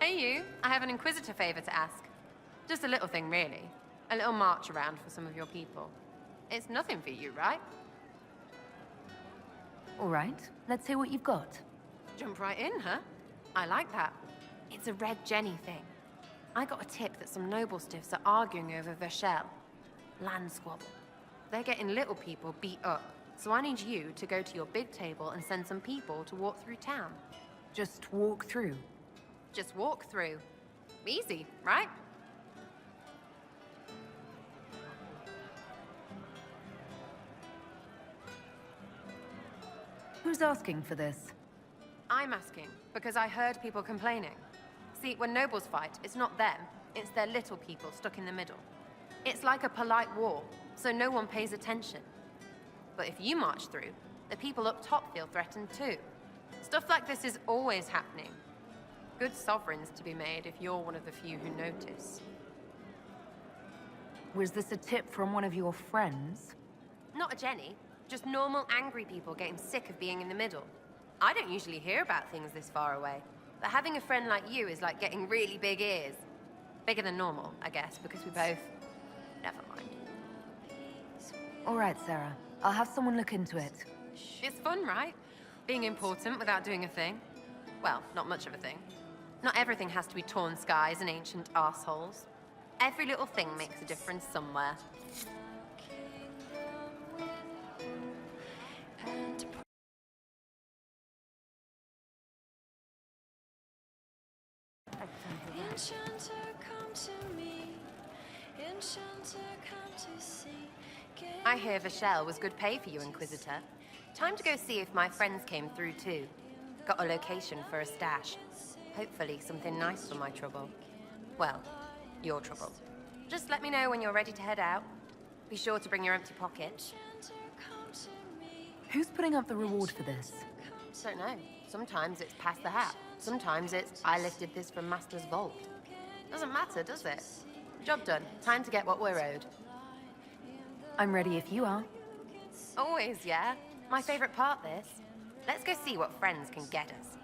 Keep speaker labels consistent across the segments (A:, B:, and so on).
A: Hey you, I have an Inquisitor favor to ask. Just a little thing, really. A little march around for some of your people. It's nothing for you, right?
B: All right, let's hear what you've got.
A: Jump right in, huh? I like that. It's a Red Jenny thing. I got a tip that some noble stiffs are arguing over Vashel. Land squabble. They're getting little people beat up. So I need you to go to your big table and send some people to walk through town.
B: Just walk through.
A: Just walk through. Easy, right?
B: Who's asking for this?
A: I'm asking, because I heard people complaining. See, when nobles fight, it's not them, it's their little people stuck in the middle. It's like a polite war, so no one pays attention. But if you march through, the people up top feel threatened too. Stuff like this is always happening. Good sovereigns to be made if you're one of the few who notice.
B: Was this a tip from one of your friends?
A: Not a Jenny, just normal angry people getting sick of being in the middle. I don't usually hear about things this far away, but having a friend like you is like getting really big ears. Bigger than normal, I guess, because we both... Never mind.
B: All right, Sarah. I'll have someone look into it.
A: It's fun, right? Being important without doing a thing. Well, not much of a thing. Not everything has to be torn skies and ancient arseholes. Every little thing makes a difference somewhere. I hear Vashel was good pay for you, Inquisitor. Time to go see if my friends came through too. Got a location for a stash. Hopefully something nice for my trouble. Well, your trouble. Just let me know when you're ready to head out. Be sure to bring your empty pocket.
B: Who's putting up the reward for this?
A: Don't know. Sometimes it's pass the hat. Sometimes it's I lifted this from Master's vault. Doesn't matter, does it? Job done. Time to get what we're owed.
B: I'm ready if you are.
A: Always, yeah. My favorite part, this. Let's go see what friends can get us.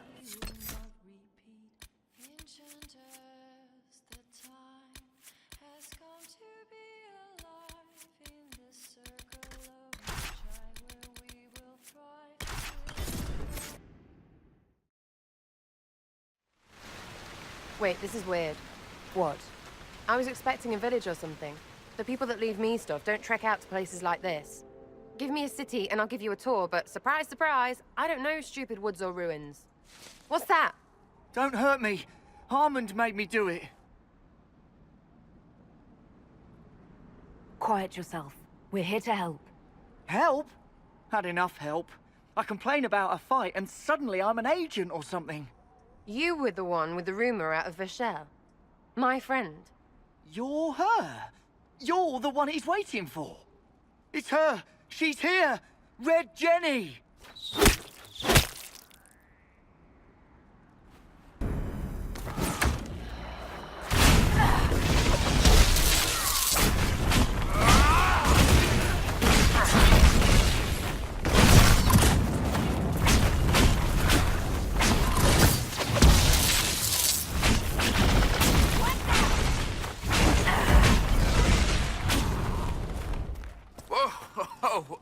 A: Wait, this is weird.
B: What?
A: I was expecting a village or something. The people that leave me stuff don't trek out to places like this. Give me a city and I'll give you a tour, but surprise, surprise, I don't know stupid woods or ruins. What's that?
C: Don't hurt me. Harmond made me do it.
B: Quiet yourself. We're here to help.
C: Help? Had enough help. I complain about a fight and suddenly I'm an agent or something.
A: You were the one with the rumor out of Vashel. My friend.
C: You're her. You're the one he's waiting for. It's her. She's here. Red Jenny.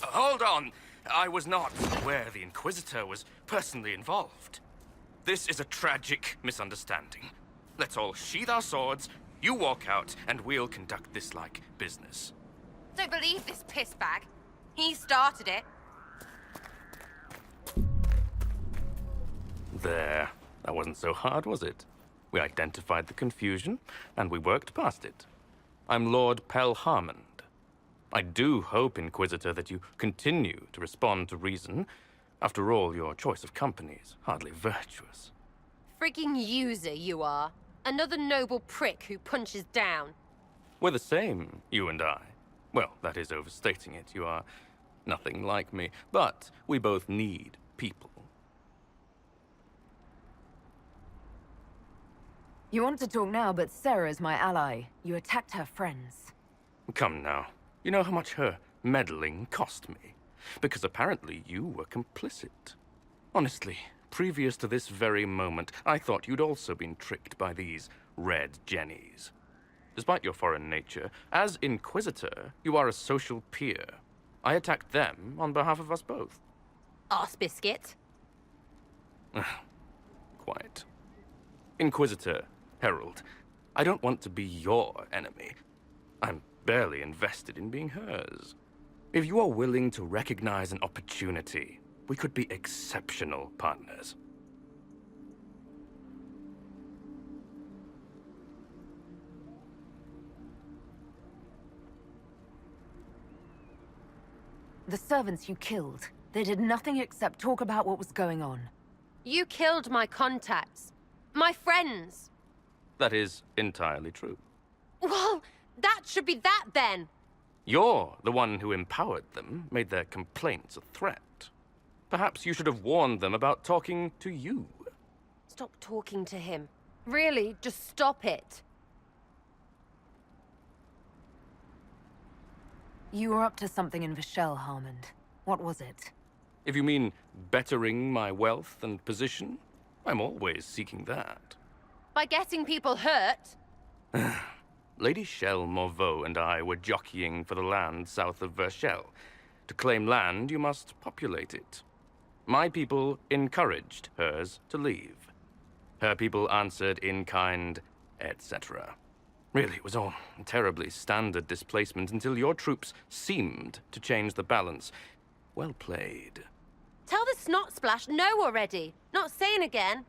D: Hold on. I was not aware the Inquisitor was personally involved. This is a tragic misunderstanding. Let's all sheath our swords, you walk out, and we'll conduct this like business.
A: Don't believe this piss bag. He started it.
D: There. That wasn't so hard, was it? We identified the confusion, and we worked past it. I'm Lord Pel Harmond. I do hope, Inquisitor, that you continue to respond to reason. After all, your choice of company is hardly virtuous.
A: Freaking user, you are. Another noble prick who punches down.
D: We're the same, you and I. Well, that is overstating it. You are nothing like me. But we both need people.
B: You want to talk now, but Sarah's my ally. You attacked her friends.
D: Come now. You know how much her meddling cost me? Because apparently you were complicit. Honestly, previous to this very moment, I thought you'd also been tricked by these red jennies. Despite your foreign nature, as Inquisitor, you are a social peer. I attacked them on behalf of us both.
A: Arse biscuit.
D: Quiet. Inquisitor, Herald, I don't want to be your enemy. I'm barely invested in being hers. If you are willing to recognize an opportunity, we could be exceptional partners.
B: The servants you killed, they did nothing except talk about what was going on.
A: You killed my contacts. My friends.
D: That is entirely true.
A: Well, that should be that then.
D: You're the one who empowered them, made their complaints a threat. Perhaps you should have warned them about talking to you.
A: Stop talking to him. Really, just stop it.
B: You were up to something in Vishel, Harmond. What was it?
D: If you mean bettering my wealth and position, I'm always seeking that.
A: By getting people hurt?
D: Lady Shell Morveau and I were jockeying for the land south of Vershel. To claim land, you must populate it. My people encouraged hers to leave. Her people answered in kind, etc. Really, it was all terribly standard displacement until your troops seemed to change the balance. Well played.
A: Tell the snot splash no already. Not saying again.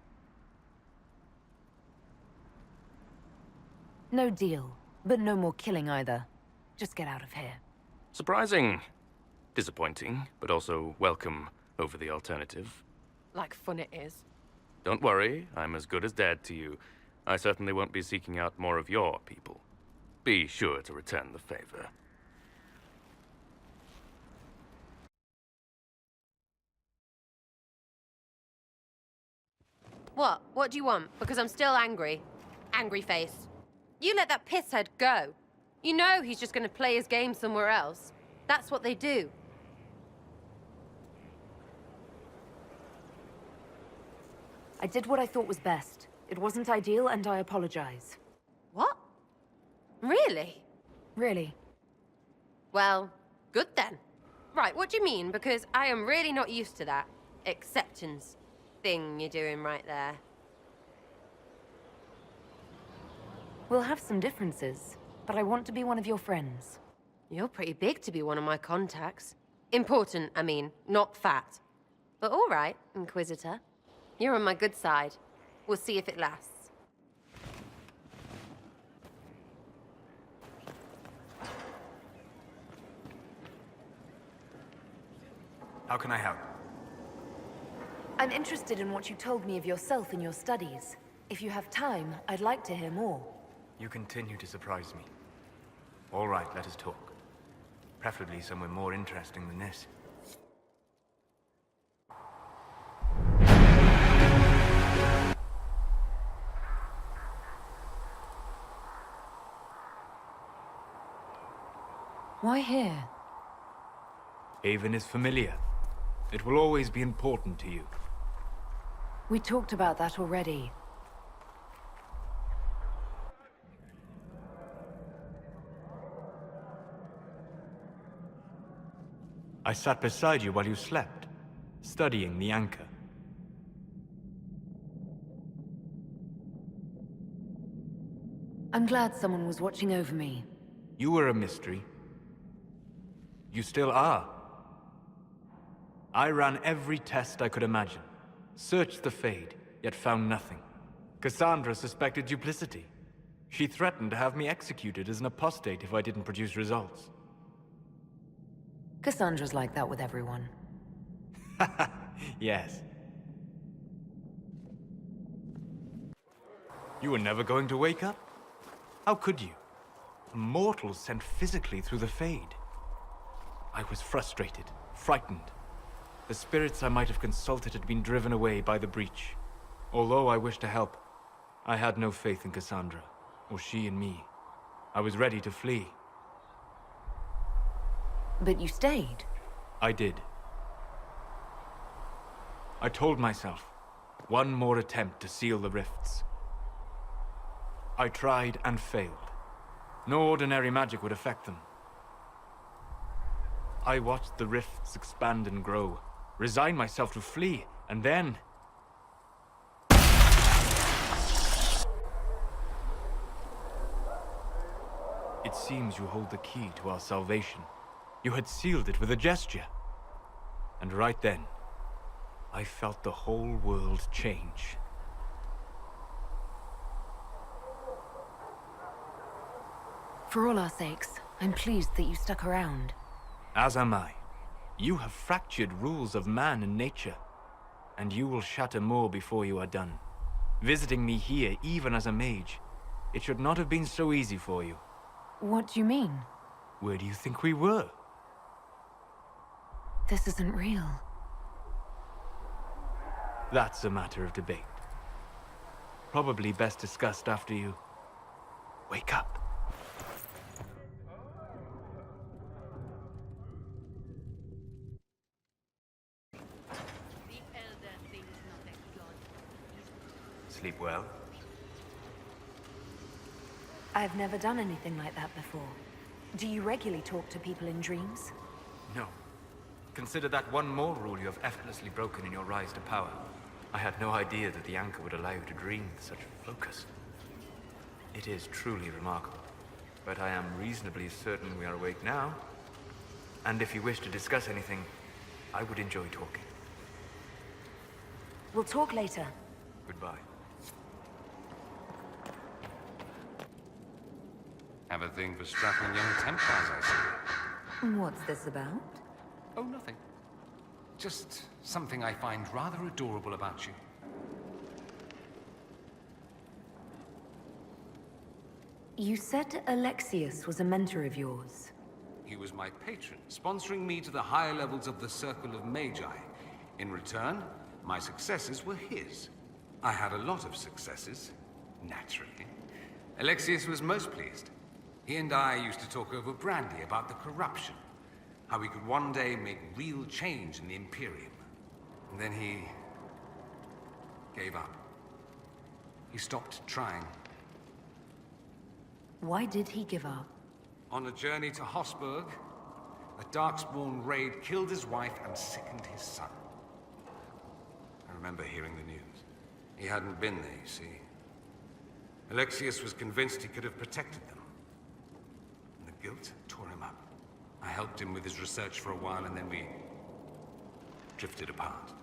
B: No deal, but no more killing either. Just get out of here.
D: Surprising. Disappointing, but also welcome over the alternative.
A: Like fun it is.
D: Don't worry, I'm as good as dead to you. I certainly won't be seeking out more of your people. Be sure to return the favor.
A: What? What do you want? Because I'm still angry. Angry face. You let that pisshead go. You know he's just gonna play his game somewhere else. That's what they do.
B: I did what I thought was best. It wasn't ideal, and I apologize.
A: What? Really?
B: Really.
A: Well, good then. Right, what do you mean? Because I am really not used to that acceptance thing you're doing right there.
B: We'll have some differences, but I want to be one of your friends.
A: You're pretty big to be one of my contacts. Important, I mean, not fat. But all right, Inquisitor. You're on my good side. We'll see if it lasts.
E: How can I help?
B: I'm interested in what you told me of yourself and your studies. If you have time, I'd like to hear more.
E: You continue to surprise me. All right, let us talk. Preferably somewhere more interesting than this.
B: Why here?
E: Haven is familiar. It will always be important to you.
B: We talked about that already.
E: I sat beside you while you slept, studying the anchor.
B: I'm glad someone was watching over me.
E: You were a mystery. You still are. I ran every test I could imagine. Searched the Fade, yet found nothing. Cassandra suspected duplicity. She threatened to have me executed as an apostate if I didn't produce results.
B: Cassandra's like that with everyone.
E: Yes. You were never going to wake up? How could you? A mortal sent physically through the Fade. I was frustrated, frightened. The spirits I might have consulted had been driven away by the breach. Although I wished to help, I had no faith in Cassandra, or she in me. I was ready to flee.
B: But you stayed.
E: I did. I told myself, One more attempt to seal the rifts. I tried and failed. No ordinary magic would affect them. I watched the rifts expand and grow, resigned myself to flee, and then... It seems you hold the key to our salvation. You had sealed it with a gesture. And right then, I felt the whole world change.
B: For all our sakes, I'm pleased that you stuck around.
E: As am I. You have fractured rules of man and nature, and you will shatter more before you are done. Visiting me here, even as a mage, it should not have been so easy for you.
B: What do you mean?
E: Where do you think we were?
B: This isn't real.
E: That's a matter of debate. Probably best discussed after you wake up. Sleep well?
B: I've never done anything like that before. Do you regularly talk to people in dreams?
E: No. Consider that one more rule you have effortlessly broken in your rise to power. I had no idea that the anchor would allow you to dream with such focus. It is truly remarkable. But I am reasonably certain we are awake now. And if you wish to discuss anything, I would enjoy talking.
B: We'll talk later.
E: Goodbye.
F: Have a thing for strapping young Templars, I see.
B: What's this about?
F: Oh, nothing. Just something I find rather adorable about you.
B: You said Alexius was a mentor of yours.
F: He was my patron, sponsoring me to the higher levels of the Circle of Magi. In return, my successes were his. I had a lot of successes, naturally. Alexius was most pleased. He and I used to talk over brandy about the corruption, how we could one day make real change in the Imperium. And then he gave up. He stopped trying.
B: Why did he give up?
F: On a journey to Hossberg, a Darkspawn raid killed his wife and sickened his son. I remember hearing the news. He hadn't been there, you see. Alexius was convinced he could have protected them. And the guilt tore him up. I helped him with his research for a while, and then we drifted apart.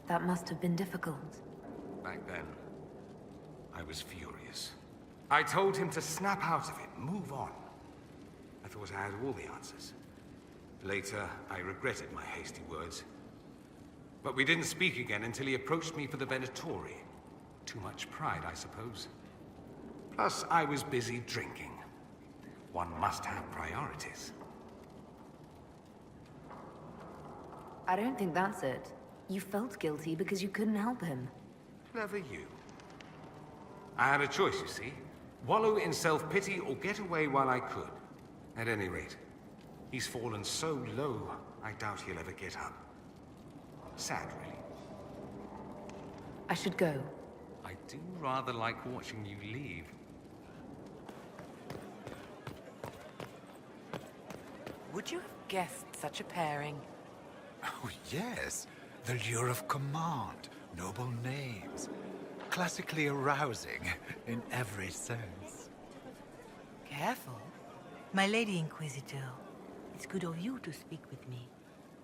B: That must have been difficult.
F: Back then, I was furious. I told him to snap out of it, move on. I thought I had all the answers. Later, I regretted my hasty words. But we didn't speak again until he approached me for the Venatori. Too much pride, I suppose. Plus, I was busy drinking. One must have priorities.
B: I don't think that's it. You felt guilty because you couldn't help him.
F: Clever you. I had a choice, you see. Wallow in self-pity or get away while I could. At any rate, he's fallen so low, I doubt he'll ever get up. Sad, really.
B: I should go.
F: I do rather like watching you leave.
G: Would you have guessed such a pairing?
H: Oh, yes. The lure of command, noble names. Classically arousing in every sense.
G: Careful. My Lady Inquisitor, it's good of you to speak with me.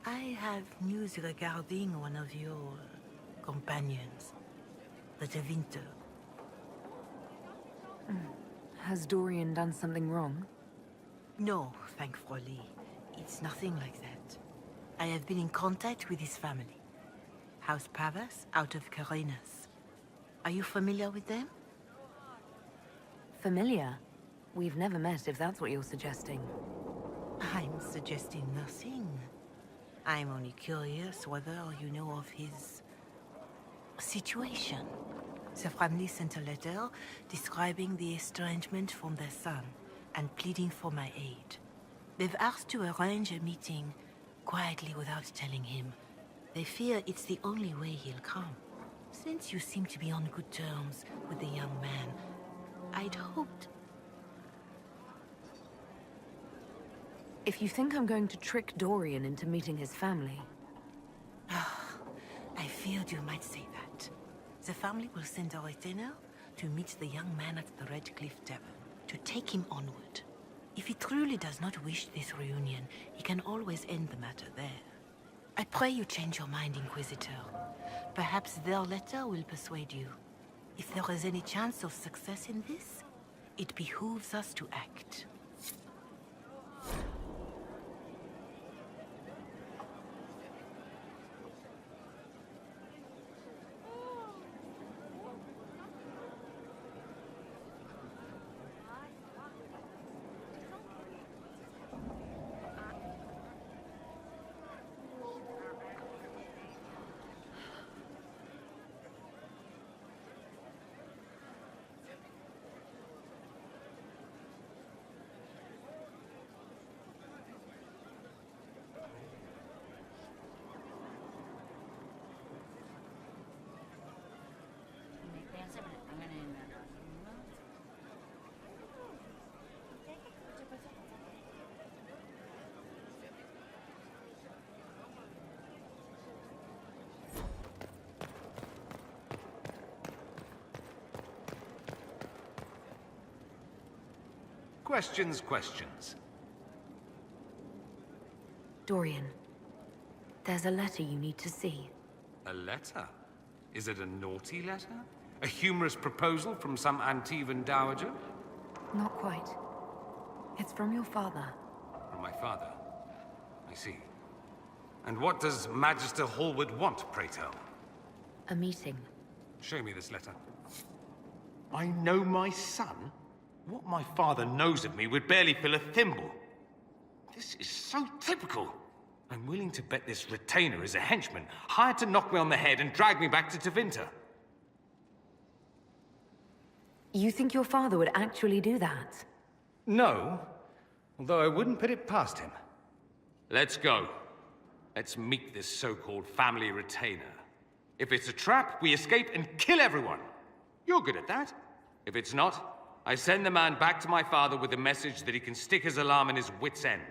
G: I have news regarding one of your companions, the Winter.
B: Has Dorian done something wrong?
G: No, thankfully. It's nothing like that. I have been in contact with his family. House Pavas out of Carenas. Are you familiar with them?
B: Familiar? We've never met, if that's what you're suggesting.
G: I'm suggesting nothing. I'm only curious whether you know of his situation. The family sent a letter describing the estrangement from their son and pleading for my aid. They've asked to arrange a meeting quietly without telling him. They fear it's the only way he'll come. Since you seem to be on good terms with the young man, I'd hoped...
B: If you think I'm going to trick Dorian into meeting his family...
G: I feared you might say that. The family will send a retainer to meet the young man at the Red Cliff Tavern, to take him onward. If he truly does not wish this reunion, he can always end the matter there. I pray you change your mind, Inquisitor. Perhaps their letter will persuade you. If there is any chance of success in this, it behooves us to act.
F: Questions.
B: Dorian, there's a letter you need to see.
F: A letter? Is it a naughty letter? A humorous proposal from some Antivan dowager?
B: Not quite. It's from your father.
F: From my father? I see. And what does Magister Hallward want, pray tell?
B: A meeting.
F: Show me this letter.
E: I know my son? What my father knows of me would barely fill a thimble.
F: This is so typical. I'm willing to bet this retainer is a henchman, hired to knock me on the head and drag me back to Tevinter.
B: You think your father would actually do that?
F: No, although I wouldn't put it past him. Let's go. Let's meet this so-called family retainer. If it's a trap, we escape and kill everyone. You're good at that. If it's not, I send the man back to my father with the message that he can stick his alarm in his wit's end.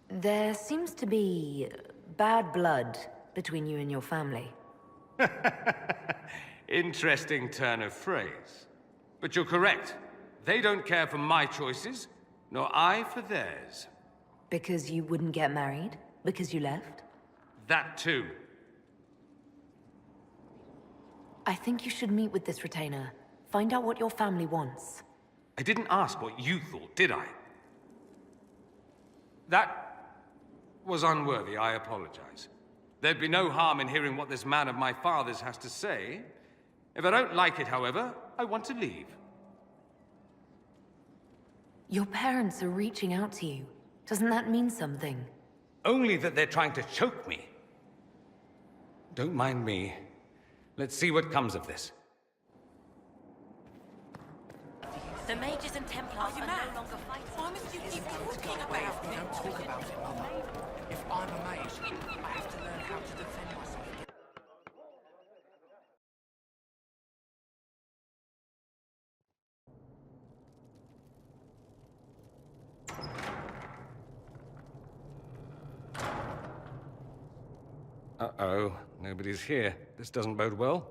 B: There seems to be bad blood between you and your family.
F: Interesting turn of phrase. But you're correct. They don't care for my choices, nor I for theirs.
B: Because you wouldn't get married? Because you left?
F: That too.
B: I think you should meet with this retainer. Find out what your family wants.
F: I didn't ask what you thought, did I? That was unworthy, I apologize. There'd be no harm in hearing what this man of my father's has to say. If I don't like it, however, I want to leave.
B: Your parents are reaching out to you. Doesn't that mean something?
F: Only that they're trying to choke me. Don't mind me. Let's see what comes of this.
G: The mages and Templars are no longer fighting.
I: Why must you keep talking about it?
C: Don't talk about it, Mother. If I'm a mage, I have to learn how to defend myself.
F: Uh-oh, nobody's here. This doesn't bode well.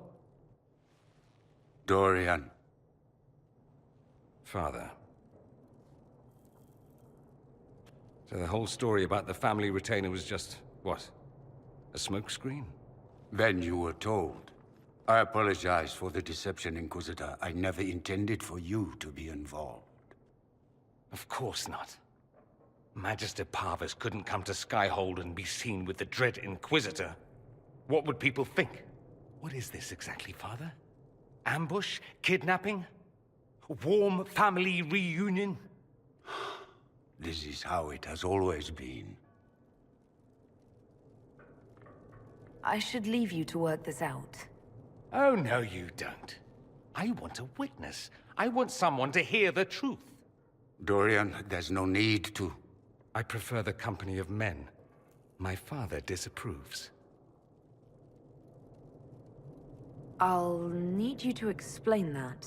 H: Dorian.
F: Father. So the whole story about the family retainer was just, what? A smokescreen?
H: Then you were told. I apologize for the deception, Inquisitor. I never intended for you to be involved.
F: Of course not. Magister Parvus couldn't come to Skyhold and be seen with the dread Inquisitor. What would people think? What is this exactly, Father? Ambush? Kidnapping? Warm family reunion?
H: This is how it has always been.
B: I should leave you to work this out.
F: Oh, no, you don't. I want a witness. I want someone to hear the truth.
H: Dorian, there's no need to.
F: I prefer the company of men. My father disapproves.
B: I'll need you to explain that.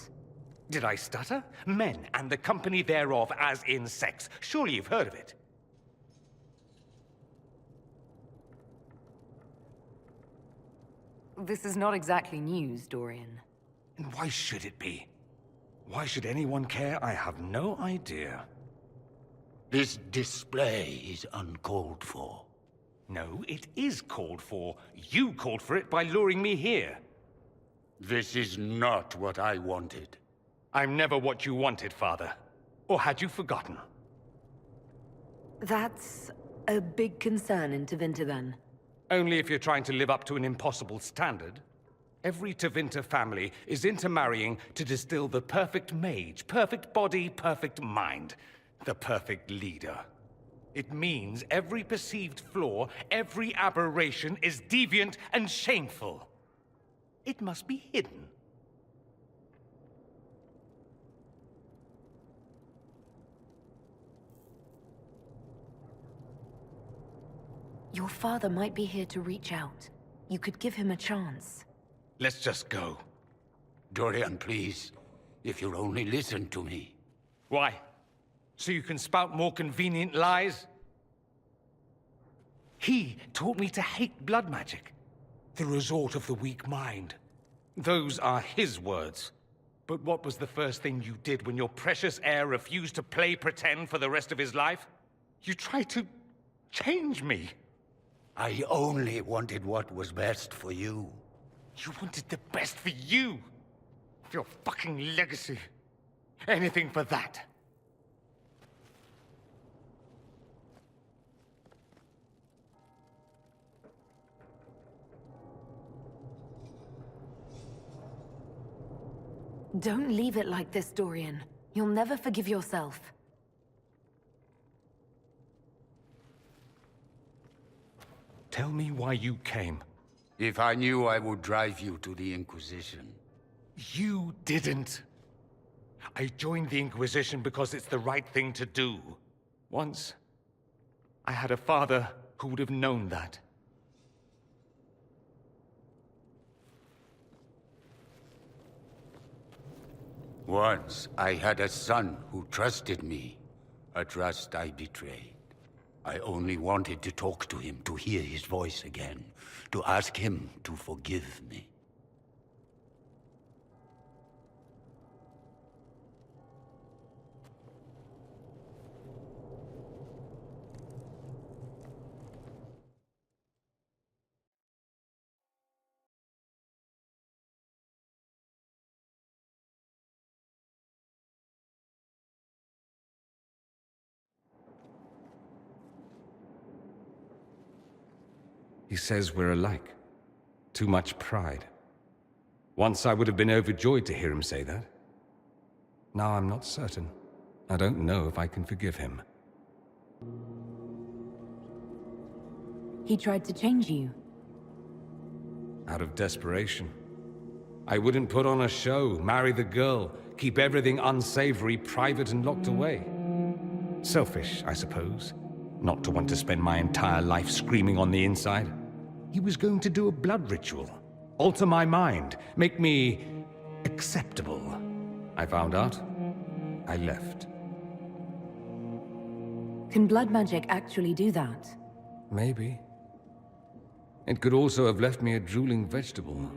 F: Did I stutter? Men, and the company thereof, as in sex. Surely you've heard of it.
B: This is not exactly news, Dorian.
F: And why should it be? Why should anyone care? I have no idea.
H: This display is uncalled for.
F: No, it is called for. You called for it by luring me here.
H: This is not what I wanted.
F: I'm never what you wanted, Father. Or had you forgotten?
B: That's a big concern in Tevinter, then.
F: Only if you're trying to live up to an impossible standard. Every Tevinter family is intermarrying to distill the perfect mage, perfect body, perfect mind, the perfect leader. It means every perceived flaw, every aberration is deviant and shameful. It must be hidden.
B: Your father might be here to reach out. You could give him a chance.
F: Let's just go.
H: Dorian, please. If you'll only listen to me.
F: Why? So you can spout more convenient lies? He taught me to hate blood magic. The resort of the weak mind. Those are his words. But what was the first thing you did when your precious heir refused to play pretend for the rest of his life? You tried to change me.
H: I only wanted what was best for you.
F: You wanted the best for you. For your fucking legacy. Anything for that.
B: Don't leave it like this, Dorian. You'll never forgive yourself.
F: Tell me why you came.
H: If I knew, I would drive you to the Inquisition.
F: You didn't. I joined the Inquisition because it's the right thing to do. Once, I had a father who would have known that.
H: Once, I had a son who trusted me. A trust I betrayed. I only wanted to talk to him, to hear his voice again, to ask him to forgive me.
F: He says we're alike. Too much pride. Once I would have been overjoyed to hear him say that. Now I'm not certain. I don't know if I can forgive him.
B: He tried to change you.
F: Out of desperation. I wouldn't put on a show, marry the girl, keep everything unsavory, private and locked away. Selfish, I suppose. Not to want to spend my entire life screaming on the inside. He was going to do a blood ritual. Alter my mind. Make me acceptable. I found out. I left.
B: Can blood magic actually do that?
F: Maybe. It could also have left me a drooling vegetable.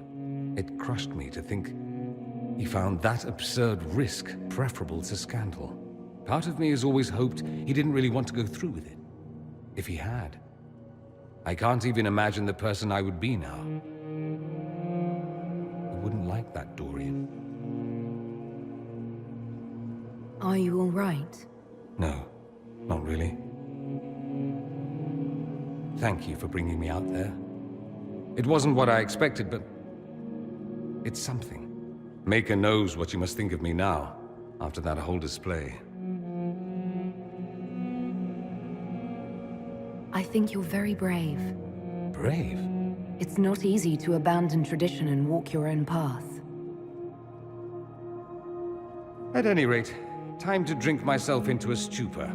F: It crushed me to think he found that absurd risk preferable to scandal. Part of me has always hoped he didn't really want to go through with it. If he had. I can't even imagine the person I would be now. I wouldn't like that, Dorian.
B: Are you all right?
F: No, not really. Thank you for bringing me out there. It wasn't what I expected, but it's something. Maker knows what you must think of me now, after that whole display.
B: I think you're very brave.
F: Brave?
B: It's not easy to abandon tradition and walk your own path.
F: At any rate, time to drink myself into a stupor.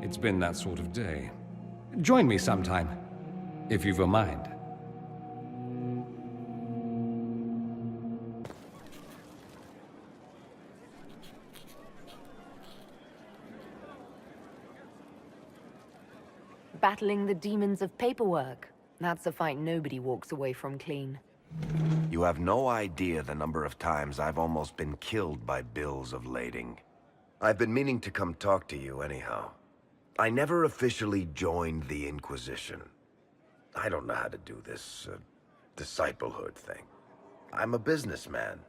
F: It's been that sort of day. Join me sometime.
J: if you've a mind.
B: Battling the demons of paperwork. That's a fight nobody walks away from clean.
K: You have no idea the number of times I've almost been killed by bills of lading. I've been meaning to come talk to you anyhow. I never officially joined the Inquisition. I don't know how to do this, disciplehood thing. I'm a businessman.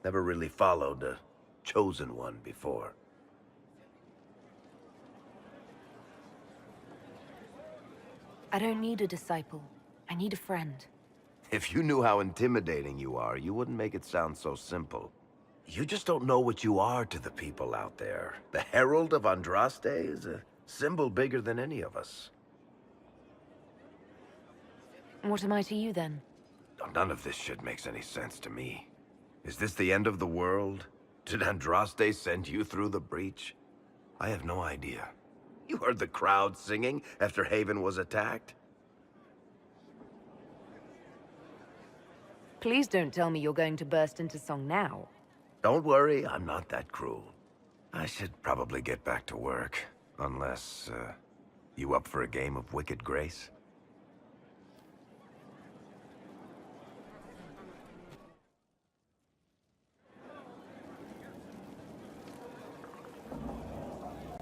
K: Never really followed a chosen one before.
B: I don't need a disciple. I need a friend.
K: If you knew how intimidating you are, you wouldn't make it sound so simple. You just don't know what you are to the people out there. The Herald of Andraste is a symbol bigger than any of us.
B: What am I to you, then?
K: None of this shit makes any sense to me. Is this the end of the world? Did Andraste send you through the breach? I have no idea. You heard the crowd singing after Haven was attacked?
B: Please don't tell me you're going to burst into song now.
K: Don't worry, I'm not that cruel. I should probably get back to work. Unless, you up for a game of Wicked Grace?